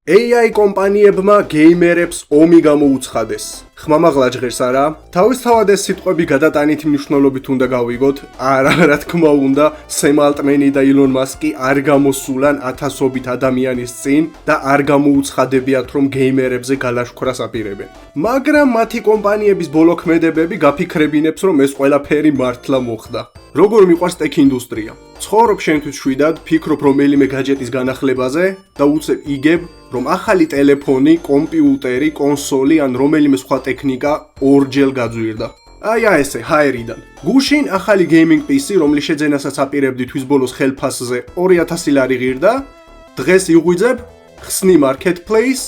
AI კომპანიებმა გეიმერებს ომი გამოუცხადეს. ხმამაღლა ჟღერს არა? თავისთავად ეს სიტყვები გადატანითი მნიშვნელობით უნდა გავიგოთ. არა, რა თქმა უნდა, სემ ალტმენი და ილონ მასკი არ გამოსულან ათასობით ადამიანის წინ და არ გამოუცხადებიათ, რომ გეიმერებზე გალაშქრას აპირებენ. მაგრამ მათი კომპანიების ბოლოქმედებები გაფიქრებინებს, რომ ეს ყველაფერი მართლა მოხდა. როგორ მიყვარს ტექ ინდუსტრია? ცხოვრობ შენთვის შვიდად, ფიქრობ რომელიმე გაჯეტის განახლებაზე და უცებ იგებ, რომ ახალი ტელეფონი, კომპიუტერი, კონსოლი ან რომელიმე სხვა ტექნიკა ორჯერ გაძვირდა. აი ესე, ჰაერიდან. გუშინ ახალი გეიმინგ PC, რომლის შეძენასაც აპირებდი თვის ბოლოს ხელფასზე 2000 ლარი ღირდა, დღეს იღვიძებ, ხსნი marketplace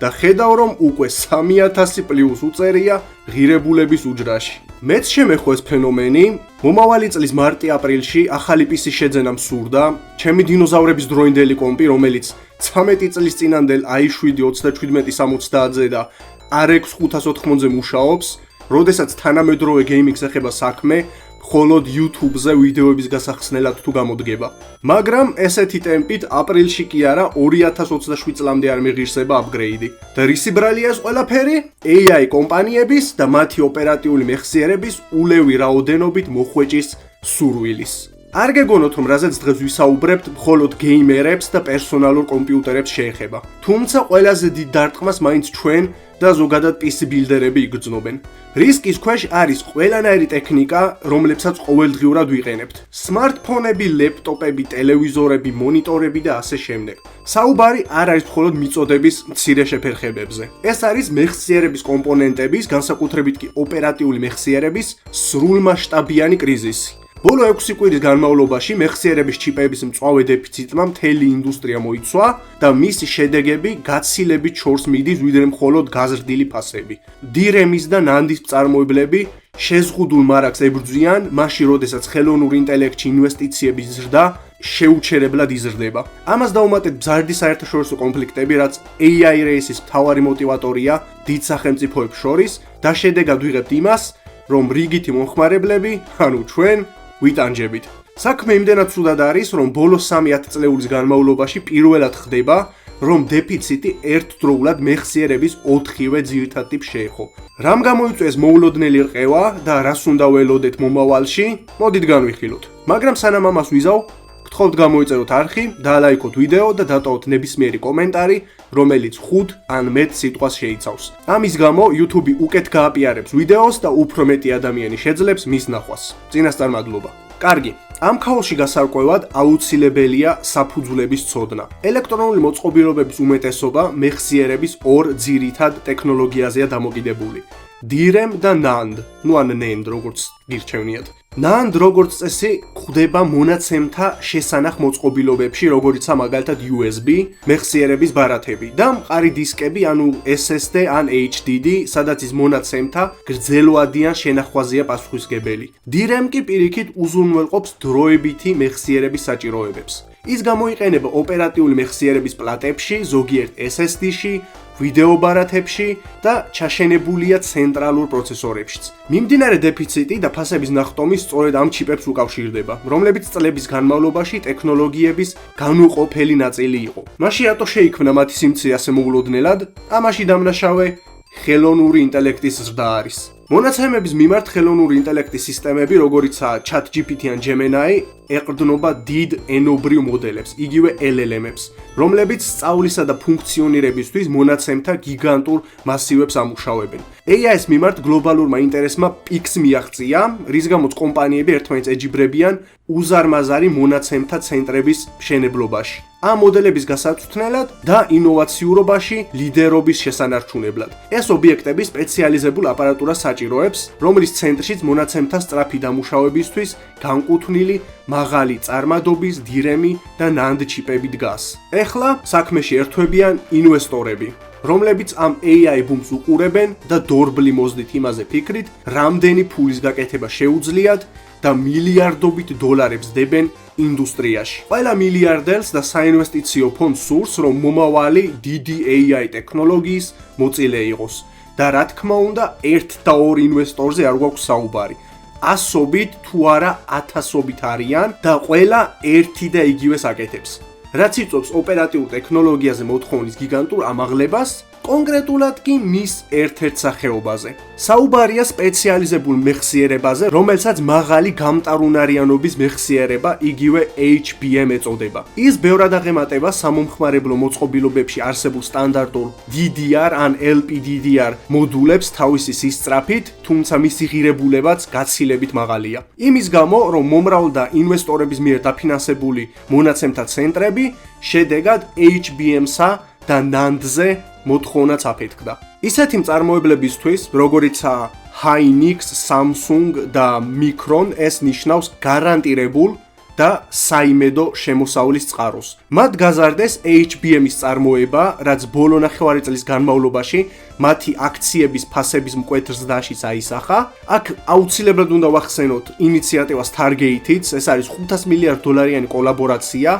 და ხედავ, რომ უკვე 3000 პლუს უწერია ღირებულების უჯრაში. მეც შემეხო ეს ფენომენი, მომავალი წლის მარტი-აპრილში ახალი PC შეძენა მსურდა, ჩემი დინოზავრების დროინდელი კომპი, რომელიც 13 წლის წინანდელ i7 3770-ზე და RX 580-ზე მუშაობს, როდესაც თანამედროვე გეიმინგს ეხება საქმე, მხოლოდ YouTube-ზე ვიდეოების გასახსნელად თუ გამოდგება. მაგრამ ესეთი ტემპით აპრილში კი არა 2027 წლამდე არ მიღირსება აპგრეიდი. და რისი ბრალია ეს ყველაფერი? AI კომპანიების და მათი ოპერატიული მეხსიერების ულევი რაოდენობით მოხვეჭის სურვილის. არ გეგონოთ, რომ რაზეც დღეს ვისაუბრებთ, მხოლოდ გეიმერებს და პერსონალურ კომპიუტერებს შეეხება. თუმცა ყველაზე დიდ დარტყმას მაინც ჩვენ და ზოგადად PC ბილდერები იგრძნობენ. რისკის ქვეშ არის ყველანაირი ტექნიკა, რომლებსაც ყოველდღიურად ვიყენებთ. სმარტფონები, ლეპტოპები, ტელევიზორები, მონიტორები და ასე შემდეგ. საუბარი არ არის მხოლოდ მიწოდების მცირე შეფერხებებზე. ეს არის მეხსიერების კომპონენტების, განსაკუთრებით კი ოპერატიული მეხსიერების სრულმასშტაბიანი კრიზისი. ბოლო 6 კვირის განმავლობაში მეხსიერების ჩიპების მწვავე დეფიციტმა მთელი ინდუსტრია მოიცვა და მისი შედეგები გაცილებით შორს მიდის ვიდრე მხოლოდ გაზრდილი ფასები. DRAM-ის და NAND-ის მწარმოებლები შეზღუდულ მარაგს ებრძვიან, მაშინ როდესაც ხელოვნურ ინტელექტში ინვესტიციების ზრდა შეუჩერებლად იზრდება. ამას დაუმატეთ მზარდი საერთაშორისო კონფლიქტები, რაც AI race-ის მთავარი მოტივატორია დიდ სახელმწიფოებს შორის და შედეგად ვიღებთ იმას, რომ რიგითი მომხმარებლები, ანუ ჩვენ ვიტანჯებით. საქმე იმდენად ცუდად არის, რომ ბოლო 3 ათწლეულის განმავლობაში პირველად ხდება, რომ დეფიციტი ერთდროულად მეხსიერების 4-ვე ძირითად ტიპს შეეხო. რამ გამოიწვია ეს მოულოდნელი რყევა და რას უნდა ველოდეთ მომავალში? მოდით განვიხილოთ. მაგრამ სანამ ამას ვიზავ, გთხოვთ გამოიწეროთ არხი, დაალაიქოთ ვიდეო და დატოვოთ ნებისმიერი კომენტარი, რომელიც 5 ან მეტ სიტყვას შეიცავს. ამის გამო YouTube უკეთ გააპიარებს ვიდეოს და უფრო მეტი ადამიანი შეძლებს მის ნახვას. წინასწარ მადლობა. კარგი, ამ ქაოსში გასარკვევად აუცილებელია საფუძვლების ცოდნა. ელექტრონული მოწყობილობების უმეტესობა მეხსიერების ორ ძირითად ტექნოლოგიაზეა დამოკიდებული. DRAM და NAND, ან NAND როგორც გირჩევნიათ. NAND როგორც წესი გვხვდება მონაცემთა შესანახ მოწყობილობებში, როგორიცაა მაგალითად USB, მეხსიერების ბარათები და მყარი დისკები, ანუ SSD ან HDD, სადაც ის მონაცემთა გრძელვადიან შენახვაზეა პასუხისმგებელი. DRAM კი პირიქით უზრუნველყოფს დროებითი მეხსიერების საჭიროებებს. ის გამოიყენება ოპერატიული მეხსიერების პლატებში, ზოგიერთ SSD-ში, ვიდეო ბარათებში და ჩაშენებულია ცენტრალურ პროცესორებშიც. მიმდინარე დეფიციტი და ფასების ნახტომი სწორედ ამ ჩიპებს უკავშირდება, რომლებიც წლების განმავლობაში ტექნოლოგიების განუყოფელი ნაწილი იყო. მაშინ რატო შეიქმნა მათი სიმცირე ასე მოულოდნელად? ამაში დამნაშავე ხელოვნური ინტელექტის ზრდა არის. მონაცემების მიმართ ხელოვნური ინტელექტის სისტემები, როგორიცაა ChatGPT ან Gemini, ეყრდნობა დიდ ენობრივ მოდელებს, იგივე LLM-ებს, რომლებიც სწავლისა და ფუნქციონირებისთვის მონაცემთა გიგანტურ მასივებს ამუშავებენ. AI-ის მიმართ გლობალურმა ინტერესმა პიკს მიაღწია, რის გამოც კომპანიები ერთმანეთს ეჯიბრებიან უზარმაზარი მონაცემთა ცენტრების მშენებლობაში. ამ მოდელების გასაწვდნელად და ინოვაციურობაში ლიდერობის შესანარჩუნებლად. ეს ობიექტები სპეციალიზებულ აპარატურას საჭიროებს, რომლის ცენტრშიც მონაცემთა სწრაფი დამუშავებისთვის განკუთვნილი მაღალი წარმადობის DRAM-ი და NAND ჩიპები დგას. ეხლა საქმეში ერთვებიან ინვესტორები, რომლებიც ამ AI ბუმს უყურებენ და დორბლი მოზდით იმაზე ფიქრით, რამდენი ფულის გაკეთება შეუძლიათ და მილიარდობით დოლარებს დებენ ინდუსტრიაში. ყველა მილიარდელს და საინვესტიციო ფონდს სურს, რომ მომავალი დიდი AI ტექნოლოგიის მოწილე იყოს და რა თქმა უნდა, ერთ და ორ ინვესტორზე არ გვაქვს საუბარი. ასობით თუ არა ათასობით არიან და ყველა ერთი და იგივეს აკეთებს. რაც იწვევს ოპერატიულ ტექნოლოგიაზე მოთხოვნის გიგანტურ ამაღლებას, კონკრეტულად კი მის ერთ-ერთ სახეობაზე. საუბარია სპეციალიზებულ მეხსიერებაზე, რომელსაც მაღალი გამტარუნარიანობის მეხსიერება, იგივე HBM ეწოდება. ის ბევრად აღემატება სამომხმარებლო მოწყობილობებში არსებულ სტანდარტულ DDR ან LPDDR მოდულებს თავისი სისწრაფით, თუმცა მისი ღირებულებაც გაცილებით მაღალია. იმის გამო, რომ მომრავლ და ინვესტორების მიერ დაფინანსებული მონაცემთა ცენტრები შედეგად HBM-სა და NAND-ზე მოთხოვნაც აფეთქდა. ისეთი მწარმოებლებისთვის, როგორიცაა Hynix, Samsung და Micron, ეს ნიშნავს გარანტირებულ და საიმედო შემოსავლის წყაროს. მათ გაზარდეს HBM-ის წარმოება, რაც ბოლო ნახევარი წლის განმავლობაში მათი აქციების ფასების მკვეთ ზრდაშიც აისახა. აქ აუცილებლად უნდა ვახსენოთ ინიციატივა Stargate-იც, ეს არის $500 მილიარდიანი კოლაბორაცია,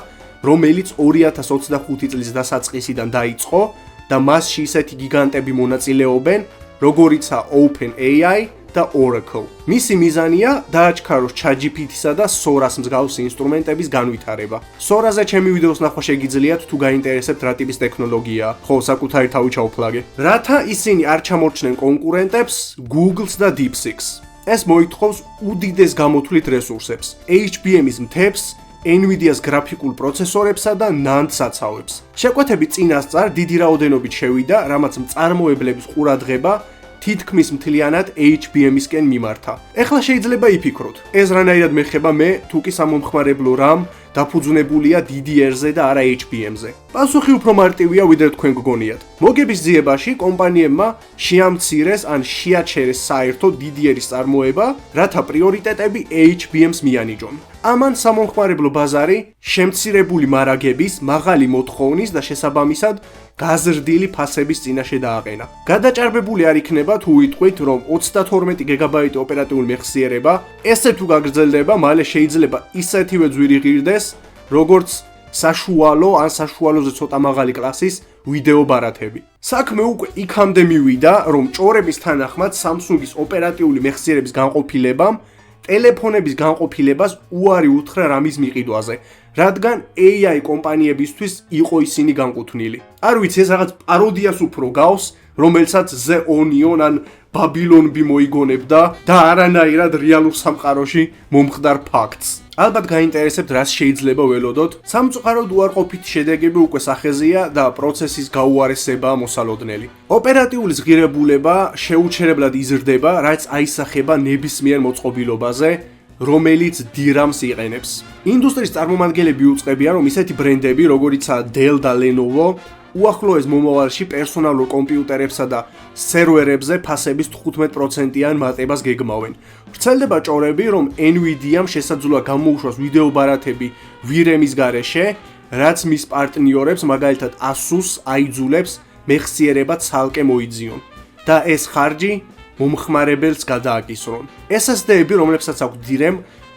რომელიც 2025 წლის დასაწყისიდან დაიწყო და მასში ისეთი გიგანტები მონაწილეობენ, როგორიცაა OpenAI და Oracle. მისი მიზანია დააჩქაროს ChatGPT-სა და Sora-ს მსგავსი ინსტრუმენტების განვითარება. Sora-ზე ჩემი ვიდეოს ნახვა შეგიძლიათ თუ გაინტერესებთ რა ტიპის ტექნოლოგიაა. ხო, საკუთარი თავი ჩავფლაგე. რათა ისინი არ ჩამორჩნენ კონკურენტებს, Google-ს და DeepSeek-ს. ეს მოითხოვს უდიდეს გამოთვლით რესურსებს, HBM-ის მთებს, NVIDIA-ს გრაფიკულ პროცესორებსა და NAND საცავებს. შეკვეთები წინასწარ დიდი რაოდენობით შევიდა, რამაც მწარმოებლების ყურადღება თითქმის მთლიანად HBM-ისკენ მიმართა. ეხლა შეიძლება იფიქროთ, ეს რანაირად მეხება მე, თუ კი სამომხმარებლო RAM დაფუძნებულია DDR-ზე და არა HBM-ზე. პასუხი უფრო მარტივია, ვიდრე თქვენ გგონიათ. მოგების ძიებაში კომპანიებმა შეამცირეს ან შეაჩერეს საერთო DDR-ის წარმოება, რათა პრიორიტეტები HBM-ს მიანიჭონ. ამან სამომხმარებლო ბაზარი შემცირებული მარაგების, მაღალი მოთხოვნის და შესაბამისად გაზრდილი ფასების წინაშე დააყენა. გადაჭარბებული არ იქნება თუ ვიტყვით, რომ 32 გიგაბაიტი ოპერატიული მეხსიერება ესე თუ გაგრძელდება, მალე შეიძლება ისეთივე ძვირი ღირდეს, როგორც საშუალო ან საშუალოზე ცოტა მაღალი კლასის ვიდეო ბარათები. საქმე უკვე იქამდე მივიდა, რომ ჭორების თანახმად Samsung-ის ოპერატიული მეხსიერების განყოფილებამ ტელეფონების განყოფილებას უარი უთხრა რამის მიყიდვაზე, რადგან AI კომპანიებისთვის იყო ისინი განკუთვნილი. არ ვიცი, ეს რაღაც პაროდიას უფრო გავს, რომელსაც The Onion ან Babylon B მოიგონებდა და არანაირად რეალურ სამყაროში მომხდარ ფაქტს. ალბათ გაინტერესებთ, რას შეიძლება ველოდოთ. სამწუხაროდ უარყოფითი შედეგები უკვე სახეზეა და პროცესის გაუარესებაა მოსალოდნელი. ოპერატიული ღირებულება შეუჩერებლად იზრდება, რაც აისახება ნებისმიერ მოწყობილობაზე, რომელიც DRAM-ს იყენებს. ინდუსტრიის წარმომადგენლები უწყებიან, რომ ისეთი ბრენდები, როგორიცაა Dell და Lenovo, უახლოეს მომავალში პერსონალურ კომპიუტერებსა და სერვერებზე ფასების 15%-იან მატებას გეგმავენ. ვრცელდება ჭორები, რომ NVIDIA-მ შესაძლოა გამოუშვას ვიდეო ბარათები VRAM-ის გარეშე, რაც მის პარტნიორებს, მაგალითად Asus-ს აიძულებს მეხსიერება ცალკე მოიძიონ და ეს ხარჯი მომხმარებელს გადააკისრონ. SSD-ები, რომლებსაც აქვს DRAM,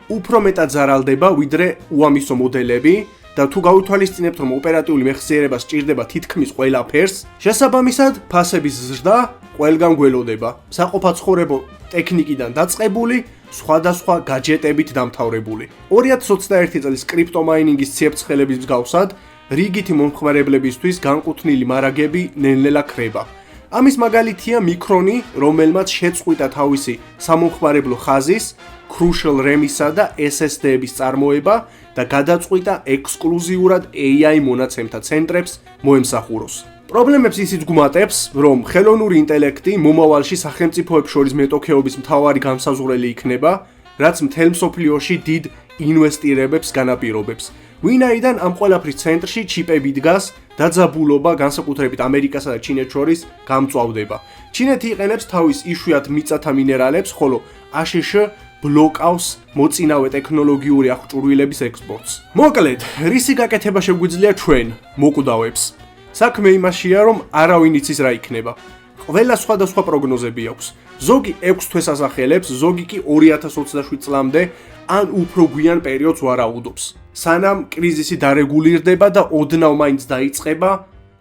უფრო მეტად ზარალდება, ვიდრე უამისო მოდელები. და თუ გავითვალისწინებთ, რომ ოპერატიული მეხსიერება სჭირდება თითქმის ყველაფერს, შესაბამისად, ფასების ზრდა ყველგან გველოდება. საყოფაცხოვრებო ტექნიკიდან დაწყებული, სხვადასხვა გაჯეტებით დამთავრებული. 2021 წლის კრიპტომაინინგის ციებ-ცხელების მსგავსად, რიგითი მომხმარებლებისთვის განკუთვნილი მარაგები ნელ-ნელა ქრება. ამის მაგალითია Micron-ი, რომელმაც შეწყვიტა თავისი სამომხმარებლო ხაზის, Crucial RAM-ისა და SSD-ების წარმოება და გადაწყვიტა ექსკლუზიურად AI მონაცემთა ცენტრებს მოემსახუროს. პრობლემებს ისიც გვმატებს, რომ ხელოვნური ინტელექტი მომავალში სახელმწიფოებს შორის მეტოქეობის მთავარი განსაზღვრელი იქნება, რაც მთელ მსოფლიოში დიდ ინვესტირებებს განაპირობებს. ვინაიდან ამ ყველაფრის ცენტრში ჩიპები დგას, დაძაბულობა განსაკუთრებით ამერიკასა და ჩინეთს შორის გამწვავდება. ჩინეთი იყენებს თავის იშვიათ მიწათა მინერალებს, ხოლო ASH ბლოკავს მოწინავე ტექნოლოგიური აღჭურვილების ექსპორტს. მოკლედ, რისი გაკეთება შეგვიძლია ჩვენ, მოკვდავებს? საქმე იმაშია, რომ არავინ იცის რა იქნება. ყველა სხვადასხვა პროგნოზები აქვს. ზოგი 6 თვეს ასახელებს, ზოგი კი 2027 წლამდე ან უფრო გვიან პერიოდს ვარაუდობს. სანამ კრიზისი დარეგულირდება და ოდნავ მაინც დაიწყება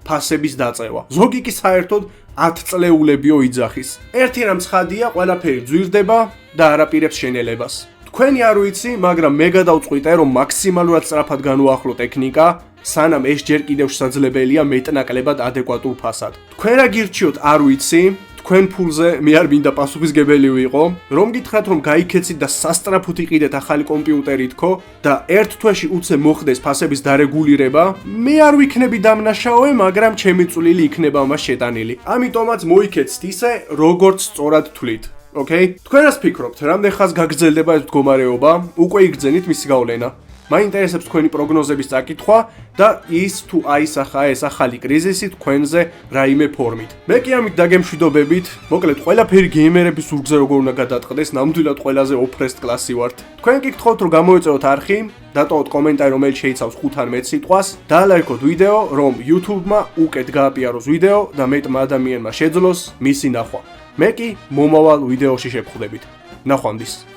ფასების დაწევა. ზოგი კი საერთოდ 10 წლეულებიო იძახის. ერთი რამ ცხადია, ყველაფერი ძვირდება და არაპირებს შენელებას. თქვენი არ ვიცი, მაგრამ მე გადავწყვიტე, რომ მაქსიმალურად სწრაფად განვაახლო ტექნიკა სანამ ეს ჯერ კიდევ შესაძლებელია მეტნაკლებად ადეკვატურ ფასად. თქვენ რა გირჩიოთ, არ ვიცი. თქვენ ფულზე მე არ მინდა პასუხისგებელი ვიყო, რომ გითხრათ რომ გაიქეცით და სასტრაფოდ იყიდეთ ახალი კომპიუტერი თქო და ერთ თვეში უცე მოხდეს ფასების დარეგულირება, მე არ ვიქნები დამნაშაوي, მაგრამ ჩემი წვლილი იქნება მას შეტანილი. ამიტომაც მოიქეცთ ისე, როგორც სწორად თვლით. ოკეი? თქვენ რას ფიქრობთ, რამდენ ხანს გაგრძელდება ეს მდგომარეობა? უკვე იგრძენით მისი გავლენა. მაინტერესებს თქვენი პროგნოზების წაკითხვა და ის თუ აისახა ეს ახალი კრიზისი თქვენზე რაიმე ფორმით. მე კი ამით დაგემშვიდობებით, მოკლედ ყველაფერი გეიმერების ზურგზე როგორ უნდა გადაწყდეს, ნამდვილად ყველაზე ოფრესტ კლასი ვართ. თქვენ კი გთხოვთ რომ გამოეწევოთ არხი, დატოვოთ კომენტარი რომელიც შეიცავს 5 ან მეტ სიტყვას, დაალაიქოთ ვიდეო, რომ YouTube-მა უკეთ გააპიაროს ვიდეო და მეტმა ადამიანმა შეძლოს მისი ნახვა. მე კი მომავალ ვიდეოში შევხვდებით. ნახვამდის.